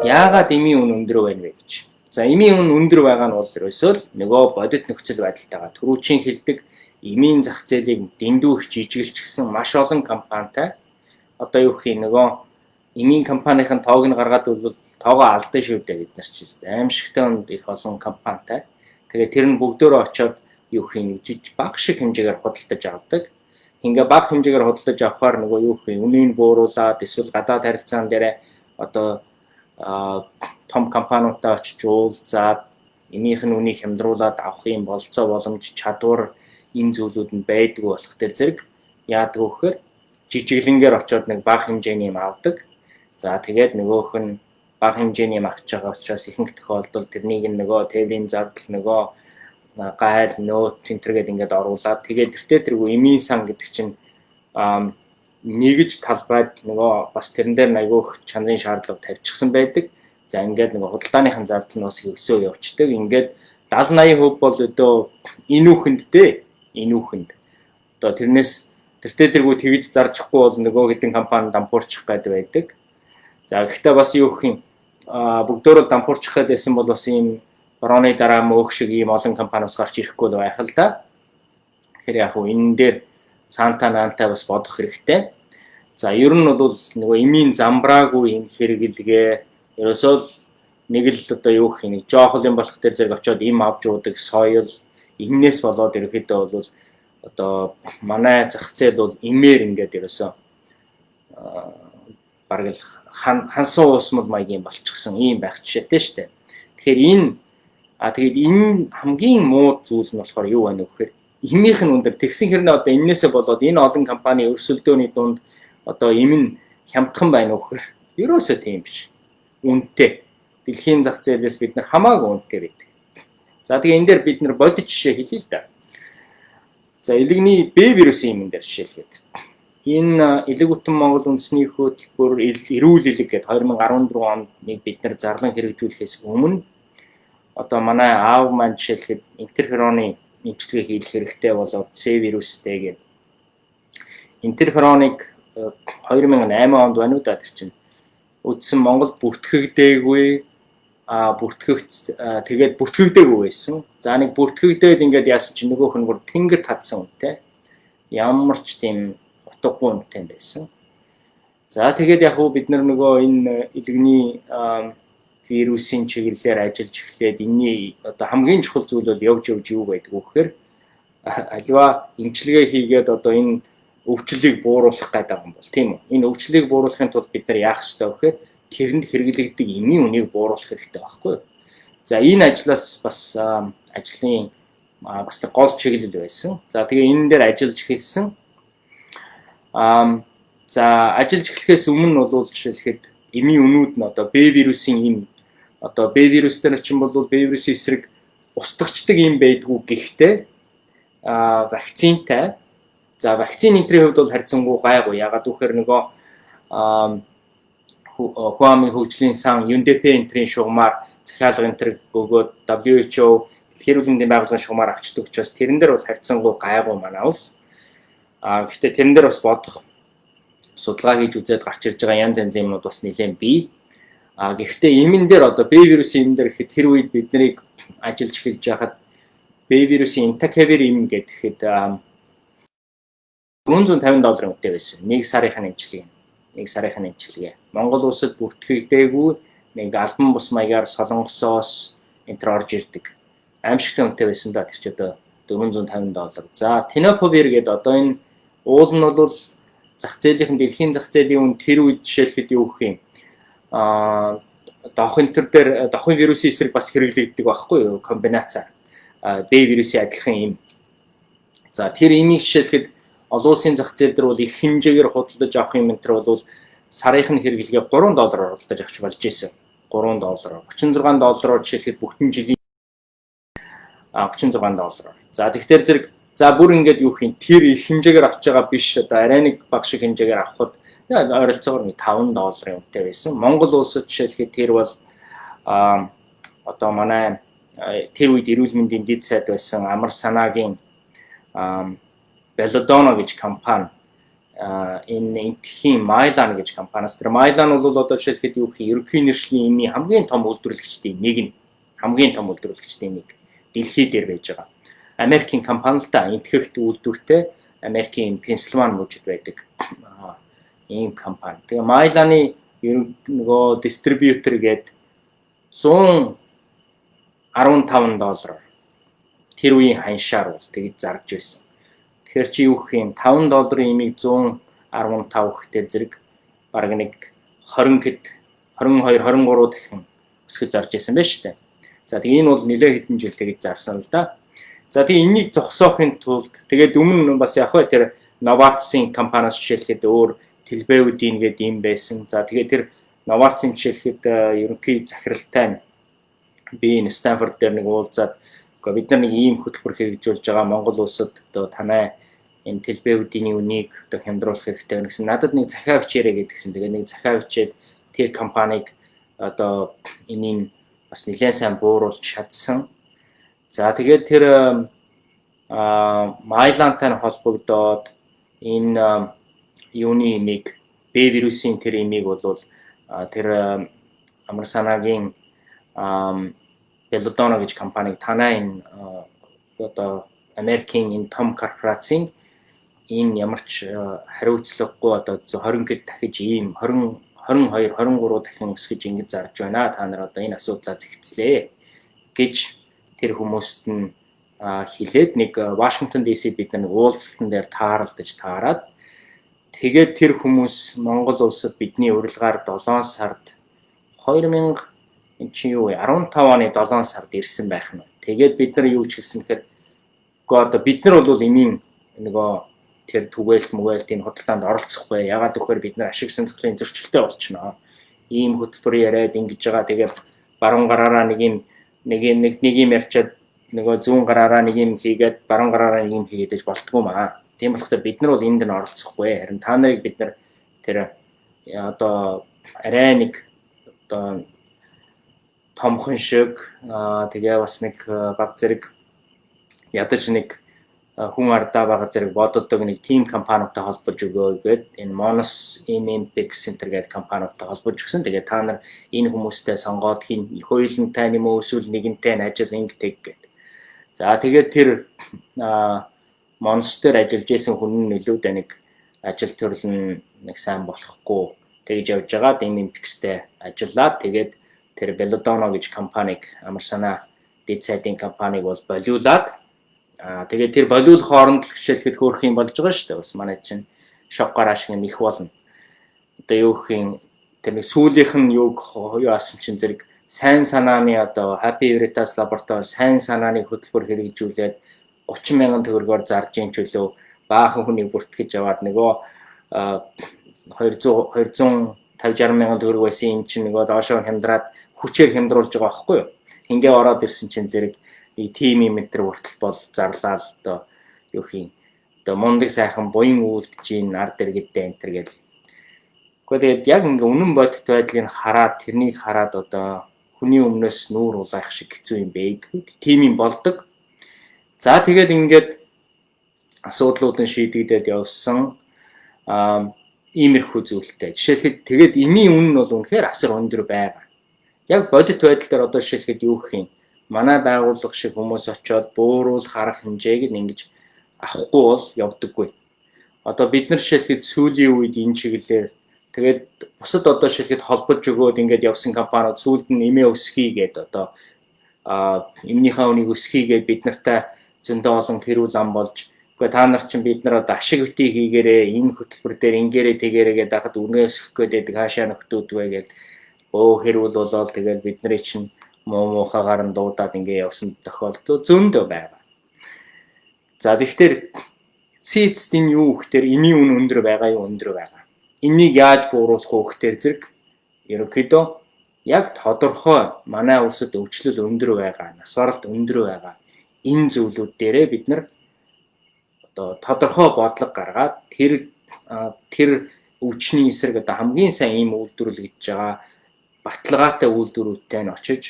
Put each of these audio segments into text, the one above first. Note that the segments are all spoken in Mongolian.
Яагаад эмийн үн өндөр байна вэ гэж. За эмийн үн өндөр байгаа нь бол ерөөсөө л нөгөө бодит нөхцөл байдалтайгаа түрүүчийн хэлдэг эмийн зах зээлийг дэндүү их жижиглчихсэн маш олон компанитай одоо юу гэх юм нөгөө эмийн компанийн тоог нь гаргаад бол тоогоо алдсан шүү дээ бид нар ч гэсэн аимшигтай өнд их олон компанитай. Тэгээд тэр нь бүгдөө очиод юу гэх юм жижиг баг шиг хэмжээгээр худалдаж авдаг. Ингээ баг хэмжээгээр худалдаж авахаар нөгөө юу гэх юм үнийн бууруулаад эсвэл гадаад харилцаан дээр одоо том компаниудаа очиж уулзаад эмийнх нь үнийг хямдруулаад авах юм болцоо боломж чадвар энэ зүйлүүд нь байдгүй болох төр зэрэг яадаг вэ гэхээр жижиглэнгээр очиод нэг бага хэмжээний юм авдаг. За тэгээд нөгөөх нь бага хэмжээний юм авч байгаа учраас ихэнх тохиолдолд тэрнийг нөгөө тээврийн зардал нөгөө гайл нөт тэнтергээд ингээд оруулаад тэгээд тэргүй эмийн сан гэдэг чинь нэгж талбайд нөгөө бас тэрэн дээр айгүйх чанарын шаардлага тавьчихсан байдаг. За ингээд нөгөө худалдааныхын зардал нь бас өсөө явцдаг. Ингээд 70-80% бол өдөө энэ үхэнд дээ. Энэ үхэнд. Одоо тэрнээс тэргүй тэгж зарчихгүй бол нөгөө хэдэн компани дампуурчих гээд байдаг. За гэхдээ бас юу гэх юм бүгдөө л дампуурчих гээд байсан бол бас ийм борооны дараа мөөх шиг ийм олон компаниус гарч ирэхгүй байх л да. Тэгэхээр яг хөө энэ дээр цаантаа наантай бас бодох хэрэгтэй. За ер нь бол нөгөө эмийн замбраагүй юм хэрэгэлгээ ерөөсөө нэг л одоо юу гэх юм жоохол юм болох төр зэрэг очиод им авч уудаг соёл эмнээс болоод ерөөхдөө бол одоо манай зах зээл бол эмээр ингээд ерөөсөө бараг л хансан уусмал маягийн болчихсон ийм байх жишээтэй шүү дээ. Тэгэхээр энэ хамгийн муу зүйл нь болохоор юу байна вэ гэхээр эмийнх нь өндөр тэгсэн хэрнээ одоо энээсээ болоод энэ олон компани өрсөлдөөний дунд одоо эм нь хямдхан байна уу гэхээр ерөөсөө тийм биш. Үнэтэй. Дэлхийн зах зээлээс бид нар хамаагүй үнэтэй байдаг. За тэгээ энэ дээр бид нар бодит жишээ хэлье л да. За элэгний Б вирусын юм дээр жишээлгээд. Энэ элэг утам Монгол үндэсний хөтөлбөр эрүүл элэг гэдэг 2014 онд нэг бид нар зарлан хэрэгжүүлэхээс өмнө одоо манай аав маань жишээлхэд интерфероны эмчилгээ хийх хэрэгтэй болоод С вирустэй гэдэг. Интерфероныг 2008 онд байна уу да тэр чинь үдсэн Монгол бүртгэгдээгүй тэгээд бүртгэгдээгүй байсан. За нэг бүртгэгдээд ингээд яасан чинь нөгөөх нь бүр тэнгэр татсан үнэтэй. Ямар ч тийм утгагүй үнэтэй байсан. За тэгээд яг уу бид нар нөгөө энэ элэгний вирусын чиглэлээр ажиллаж эхлээд энэний одоо хамгийн чухал зүйл бол явж юу байдаг вэ гэхээр аливаа эмчилгээ хийгээд одоо энэ өвчлөлийг бууруулах гэдэг юм бол тийм үү. Энэ өвчлөлийг бууруулахын тулд бид нар яах ёстой вэ гэхээр тэрэнд хэрэглэгддэг эмийн үнийг бууруулах хэрэгтэй байхгүй юу. За энэ ажлаас бас ажлын бас гол чиглэл байсан. За тэгээ энэ дээр ажиллаж эхэлсэн. За ажиллаж эхлэхээс өмнө бол жишээлхэд эмийн үнүүд нь одоо Б вирусын юм одоо Б вирустэй чинь бол Б вирусын эсрэг устгачдаг юм байдгүй гэхдээ вакцинтай. За вакцины энтрийн хувьд бол харьцангуй гайгүй. Ягаад гэвэл нөгөө Хуамын хөгжлийн сан UNDP энтрийн шугамар захиалга энтрийг өгөөд WHO Дэлхийн эрүүл мэндийн байгууллагын шугамар авчдаг учраас тэрэн дээр бол харьцангуй гайгүй манай улс. Гэхдээ тэрэн дээр бас бодох судалгаа хийж үзээд гарч ирж байгаа янз янзын юмнууд бас нэлээд бий. Гэхдээ эмэн дээр одоо Б вирусын эмэн дээр ихэд тэр үед биднийг ажиллаж эхэлж байхад Б вирусын Entecavir эм гэхэд $450 үнэтэй байсан. Нэг сарын эмчилгээ. Монгол улсад бүртгэгдээгүй нэг албан бус маягаар Солонгосоос энтер орж ирдэг. Аимшигтай үнэтэй байсан да тэр ч одоо $450. За Tenofovir гэдэг одоо энэ уул нь бол дэлхийн зах зээлийн үн тэр үед жишээлхэд юу гэх юм давхын вирусын эсрэг бас хэрэглэгддэг байхгүй юу комбинацаар Б вирусын адилхан юм. За тэр имийг жишээлхэд олон улсын зах зээл дээр бол их хэмжээгээр худалдаж авах юм энэ бол сарынх нь хэрэглэгээ $3 худалдаж авч болж ирсэн. $3. $36 жишээлхэд бүтэн жилийн $36. За тэгэхээр зэрэг за бүр ингээд юу гэх юм тэр их хэмжээгээр авч байгаа биш одоо арай нэг бага шиг хэмжээгээр авахд ойролцоогоор $5 үнэтэй байсан. Монгол улсад жишээлхэд тэр бол одоо манай тэр үед эрүүл мэндийн дэд сайд байсан Амар санаагийн Belladonna гэж компани энэ энтхийн Mylan гэж компаниас. Тэр Mylan бол одоо жишээлбэл юу гэх ерөнхий нэршлийн эмийн хамгийн том үйлдвэрлэгчдийн нэг нь. Хамгийн том үйлдвэрлэгчдийн нэг. Дэлхий дээр байж байгаа. Америкийн компани л да. Энтгэхт үйлдвэртэй Америкийн Pennsylvania мужид байдаг ийм компани. Тэгээ Mylan-ы нөгөө дистрибьютор гээд $115 тэр үеийн ханшаар бол тэгж зарж байсан. Тэгэхээр чи юу гэх юм $5 имийг 115 гэхтэй зэрэг бараг нэг 20 гэд 22 23 дахин өсгөж зарж байсан байж шүү дээ. За тэгээ энэ бол нэлээд хэдэн жил тэгж зарсан л да. За тэгээ энийг зогсоохын тулд тэгээд өмнө бас яг хөө тэр Novartis-ийн компаниас жишээлхэд өөр Tilbeudin гэдэг юм байсан. За тэгээ тэр Novartis-ийн жишээлхэд ерөнхий захиралтай би энэ Stanford дээр нэг уулзаад бид нар нэг ийм хөтөлбөр хэрэгжүүлж байгаа Монгол улсад одоо танай энэ Tilbeudin-ийн үнийг одоо хямдруулах хэрэгтэй гэсэн. Надад нэг захиа бичээрэй гэдгсэн. Тэгээ нэг захиа бичээд тэр компанийг одоо энийн бас нэлээд сайн бууруулж чадсан. За тэгээд тэр Mylan-тай холбогдоод энэ юуны имийг B вирусын тэр имийг бол тэр амар санаагийн Belladonna гэж компаниг танай энэ одоо Америкийн энэ том корпорацийн энэ ямар ч хариуцлагагүй одоо 20 гэд дахиж ийм 20 22 23 дахин өсгөж ингэж зарж байна. Та нар одоо энэ асуудлаа зэгцлээ гэж тэр хүмүүст нь хэлээд нэг Washington DC бид нэг уулзалтан дээр тааралдаж таарад тэгээд тэр хүмүүс Монгол улсад бидний урилгаар 7 сард 2000 энэ чи юу вэ 15 оны 7 сард ирсэн байх нь. Тэгээд бид нар юу ч хэлсэн гэхээр одоо бид нар бол эмийн нөгөө тэр түгээлт мүгээлт энэ худалдаанд оролцохгүй. Ягаад гэвэл бид нар ашиг сонирхлын зөрчилтэй болчихно. Ийм хөтөлбөр яриад ингэж байгаа. Тэгээд баруун гараараа нэг юм ярьчаад нөгөө зүүн гараараа нэг юм хийгээд баруун гараараа нэг юм хийгээд болтгоо маа. Тийм болохоор бид нар бол энд нь оролцохгүй. Харин та нарыг бид нар тэр одоо арай нэг одоо томхон шиг тэгээ бас нэг баг зэрэг ядаж нэг хүн ардаа байгаа зэрэг боддог нэг team компаниудтай холбож өгөө гэд энэ Monos Olympic Center гэдэг компаниудтай холбож өгсөн. Тэгээ та нар энэ хүмүүстэй сонгоод хин хоёулантай юм уу эсвэл нэгэнтэй ажил ингэдэг гэд. За тэгээд тэр Monos дээр ажиллаж исэн хүн нь илүүдээ нэг ажил төрөл нь нэг сайн болохгүй тэгж явж байгаа Olympics-тэй ажиллаад тэгээд тэр Belladonna гэж компаниг амар санаа дэд сайдын компаниг бол болиулаад тэгээд тэр болиулах хооронд л жишээлхэд хөөрөх юм болж байгаа шүү дээ. Бас манай чинь шок гараа шиг юм их болно. Одоо юу гэх юм тэр нэг сүүлийнх нь юу яасан чинь зэрэг сайн санааны одоо Happy Veritas лаборатори сайн санааны хөтөлбөр хэрэгжүүлээд 30,000 төгрөгөөр зарж ийн чөлөө баахан хүнийг бүртгэж аваад нөгөө 250-60,000 төгрөг байсан юм чинь нөгөө доошоо хямдраад хүчээр хямдруулж байгаа байхгүй юу? Ингээ ороод ирсэн чинь зэрэг нэг тим метр хүртэл бол зарлаа л одоо юу хин одоо мундаг сайхан буян үлдэж ийн ард иргэдтэй энтер гэл. Гэхдээ тэгээд яг ингээ үнэн бодит байдлыг хараад тэрнийг хараад одоо хүний өмнөөс нүүр улаах шиг хэцүү юм бэ. Тим юм болдог. За тэгээд ингээд асуудлууд нь шийдэгдээд явсан иймэрхүү зүйлтэй. Жишээлхэд тэгээд эмийн үнэ нь бол үнэхээр асар өндөр байгаа. Яг бодит байдал дээр одоо жишээлхэд юу гэх юм? Манай байгууллага шиг хүмүүс очиод бууруулах арга хэмжээг ингэж авахгүй бол явдаггүй. Одоо бид нар жишээлхэд сүүлийн үед энэ чиглэлээр тэгээд бусад одоо жишээлхэд холбож өгөөд ингэж явсан компаниуд сүүлд нь эмээ өсгий гэдэг одоо эмнийхээ үнийг өсгийгээ бид нартай зөндөө олон хэрүүл ам болж гэхдээ та нар чинь бид нар одоо ашиг битгий хийгээрээ энэ хөтөлбөр дээр ингээрээ тэгээрээ гэдэг хахад үнэ өсгөх гэдэг хаашаа нөхдүүд вэ гэж хэрүүл болоод тэгэл бидний чинь муухагаар нь дуудаад ингэ явсан тохиолдол зөндөө байна. За тэгэхээр цэцтийн юу гэхээр эмийн үн өндөр байгаа юу өндөр байгаа. Энийг яаж бууруулах вэ гэхээр зэрэг ерөнхийдөө яг тодорхой манай улсад өвчлөл өндөр байгаа, нас баралт өндөр байгаа. Энэ зүйлүүд дээрээ бид нар одоо тодорхой бодлого гаргаад тэр өвчний эсрэг одоо хамгийн сайн ийм үйлдвэрлэж байгаа баталгаатай үйлдвэрүүдтэй нь очиж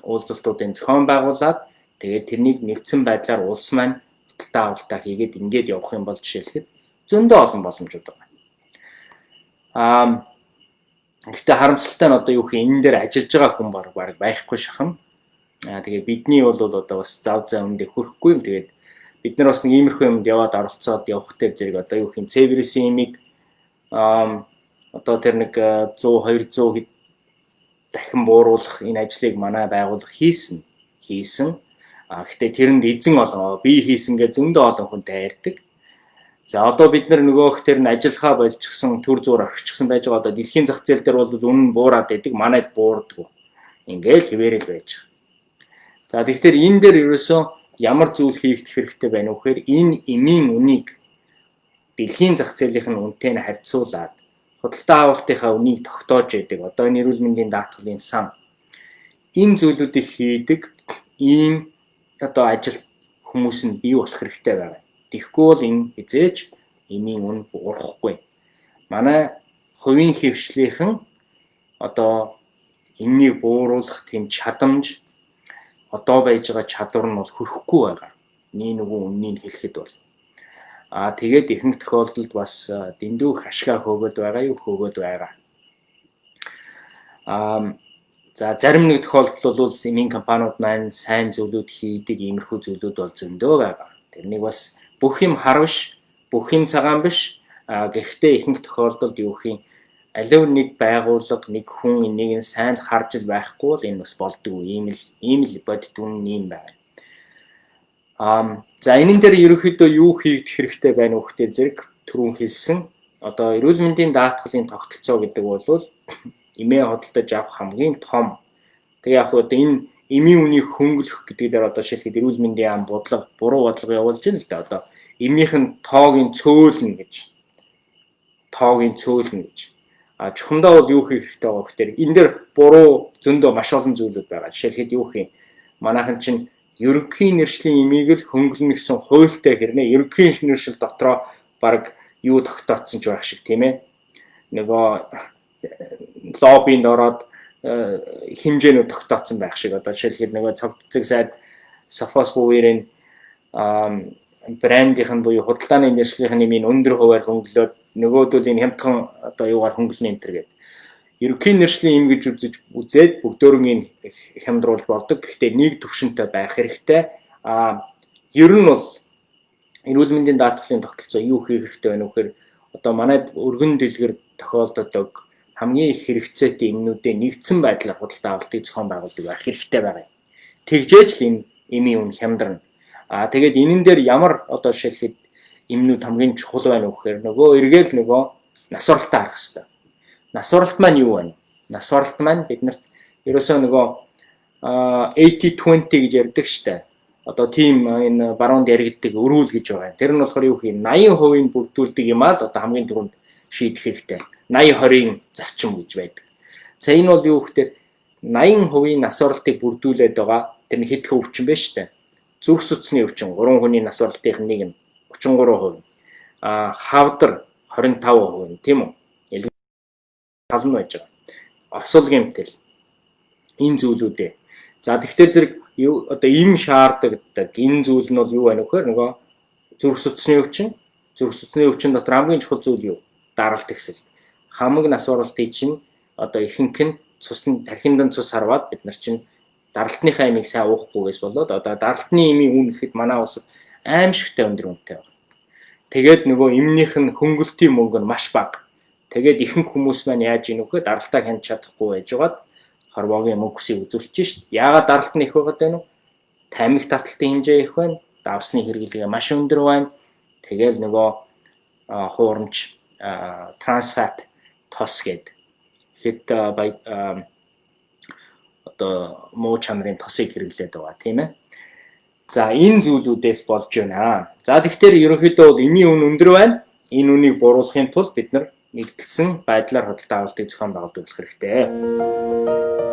уулзалтуудын зохион байгуулад тэгээд тэрнийг нэгдсэн байдлаар улс маань худалдаа авалтаа хийгээд ингээд явах юм бол жишээлхэд зөндөө олон боломжууд байна. Гэхдээ харамсалтай нь одоо юу гэх юм энэ дээр ажиллаж байгаа хүн баг байхгүй шахам. Тэгээ бидний бол одоо бас зав үндэ хүрэхгүй юм. Тэгээд бид нар бас нэг иймэрхүү юмд яваад оролцоод явах дээр зэрэг одоо юу гэх юм Цэбрисийн имийг одоо тэр нэг 100 200 хэд дахин бууруулах энэ ажлыг манай байгууллага хийсэн. Гэхдээ тэрэнд эзэн олон би хийсэн гэж зөндөө олон хүнтэй ярьдаг. За одоо бид нар нөгөөх тэр нь ажиллахаа болчихсон төр зур орчихсон байж байгаа одоо дэлхийн зах зээл дээр бол үнэн буураад байдаг манайд буурдгүй. Ингээл хിവэрэл байж байгаа. За тэгэхээр энэ дээр ерөөсөө ямар зүйл хийх хэрэгтэй байна вэ гэхээр энэ эмийн үнийг дэлхийн зах зээлийн үнэтэй нь харьцуулаад худалдаа авалтынхаа үнийг тогтоож яадаг. Одоо энэ эрүүл мэндийн даатгалын сан энэ зүйлүүдийг хийдэг ийм одоо ажил хүмүүс нь бий болох хэрэгтэй байна. Тэгэхгүй бол энэ хизээч эмийн үн урахгүй. Манай хувийн хөвшлийнхэн одоо энэнийг бууруулах тийм чадамж одоо байж байгаа чадвар нь бол хүрхгүй байгаа. Нөгөө үннийг хэлэхэд бол тэгээд ихэнх тохиолдолд бас дэндүү хашгаа хөөгд байгаа. За зарим нэг тохиолдолд бол эмийн компаниуд маань сайн зүйлүүд хийдэг иймэрхүү зүйлүүд бол зөндөө байгаа. Тэрнийг бас бүх юм харвш, бүх юм цагаан биш. Гэхдээ ихэнх тохиолдолд юу гэх юм алив нэг байгууллага, нэг хүн энийг сайн харж байхгүй бол энэ бас болдгоо. Ийм л бодит үн юм байна. За энэ дээр ерөнхийдөө юу хийх хэрэгтэй байна вэ гэхээр зэрэг түрүүн хэлсэн. Одоо эрүүл мэндийн даатгалын тогтолцоо гэдэг бол эмээ хөдөлж авах хамгийн том. Тэгээ яг одоо энэ эмийн үнийг хөнгөлөх гэдэг дээр одоо жишээлбэл эрүүл мэндийн ам бодлого, буруу бодлого явуулж байна л да. Одоо эмийнх нь тоогийн цөөлнө гэж. Чухамдаа бол юу хийх хэрэгтэй байгаа гэхээр энэ дээр буруу зөндөө маш олон зүйлүүд байгаа. Жишээлбэл юу гэх юм манайхан чинь ерөнхий нэршлийн эмийг л хөнгөлнө гэсэн хуультай хэрнээ ерөнхий нэршил дотроо баг юу тогтооцсон ч байх шиг тийм ээ. Нөгөө лоббинд ороод хэмжээнүүд тогтооцсон байх шиг одоо жишээлбэл нөгөө цогцэг сайд Софос буурын брендийнх нь буюу худалдааны нэршлийн нэмийн өндөр хувиар хөнгөлөөд нөгөөдөл энэ хямдхан одоо юугаар хөнгөлнө энэ төр гэдэг. Ерөнхий нэршлийн эм гэж үзээд бүгдөөгийн хямдруулж болдог. Гэхдээ нэг төвшөнтэй байх хэрэгтэй. Ер нь бол эрүүл мэндийн даатгалын тогтолцоо юу хийх хэрэгтэй байна вэ гэхээр одоо манайд өргөн дэлгэр тохиолддог хамгийн их хэрэгцээтэй эмнүүдээ нэгдсэн байдлаар худалдаа авалтыг зохион байгуулдаг байх хэрэгтэй байгаа. Тэгжээж л энэ эмийн үн хямдарна. Тэгээд энэн дээр ямар одоо жишээлхэд эмнүүд хамгийн чухал байна вэ гэхээр нөгөө эргээл нөгөө насваралтаа харах хэрэгтэй. Насваралт маань юу вэ? Насваралт маань биднэрт ерөөсөө нөгөө 80-20 гэж ярьдаг штэ. Одоо тийм энэ баруунд яригддаг өрүүл гэж байгаа. Тэр нь болохоор юу гэх юм 80% бүрдүүлдэг юм аа л одоо хамгийн түрүүнд шийдэх хэрэгтэй. 80-20-ийн зарчим гэж байдаг. За энэ бол юу гэхээр 80% насваралтыг бүрдүүлээд байгаа. Тэр нь хэдхэн өвчин бэ штэ. Зүрх судасны өвчин 3 хүний насваралтын нэг нь 33%. Хавдар 25% тийм үү? Талн байж байгаа. Осол гэмтэл энэ зүйлүүдээ. За тэгэхээр зэрэг одоо им шаарддаг энэ зүйл нь бол юу байна вэ гэхээр нөгөө зүрх судасны өвчин дотор хамгийн чухал зүйл юу? Даралт ихсэл. Хамаг нас оролтын чинь одоо ихэнх нь цусны тархинд цус харваад бид нар чинь даралтныхаа имийг сайн уухгүйгээс болоод одоо даралтны имийн үн гэхэд манай улсад аимшигтай өндөр үнэтэй байна. Тэгээд нөгөө имнийх нь хөнгөлтийн мөнгө нь маш бага. Тэгээд ихэнх хүмүүс маань яаж ийнө вэ? Даралтаа хянж чадахгүй байж байгаад хорвоогийн мөнгөсийг үзүүлж шít. Яагаад даралт нь их байгаад байна вэ? Тамхи таталтын хэмжээ их байна. Давсны хэрэглээ маш өндөр байна. Тэгээл нөгөө хуурамч трансфат тос гээд хэд одоо муу чанарын тосыг хэрэглээд байгаа тийм ээ. За энэ зүйлүүдээс болж байна. За тэгэхээр ерөнхийдөө бол эмийн үн өндөр байна. Энэ үнийг бууруулахын тулд бид нар нэгдэлсэн байдлаар худалдаа авалтыг зохион байгуулдаг хэрэгтэй.